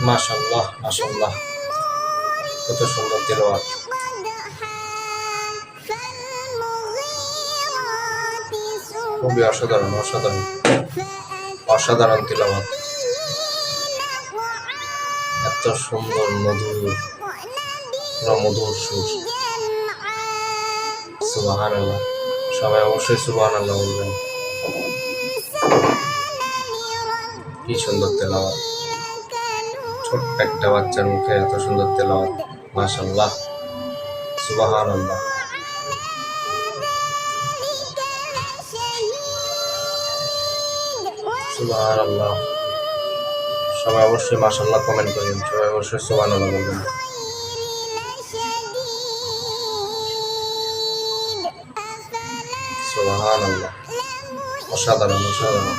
মাশাআল্লাহ মাশাআল্লাহ, কত সুন্দর তেলাওয়াত। খুবই অসাধারণ অসাধারণ অসাধারণ তেলাওয়াত। এত সুন্দর মধুর, পুরো মধুর সুর। সুবহানাল্লাহ, সবাই অবশ্যই সুবহানাল্লাহ বলবেন। কি সুন্দর তেলাওয়াত, ছোট্ট একটা বাচ্চার মুখে এত সুন্দর তেলাওয়াত। মাশাআল্লাহ, সুবহানাল্লাহ। সুবহানাল্লাহ, সবাই অবশ্যই মাশাআল্লাহ কমেন্ট করবেন, সবাই অবশ্যই সুবহানাল্লাহ বলবেন। সুবহানাল্লাহ, অসাধারণ অসাধারণ।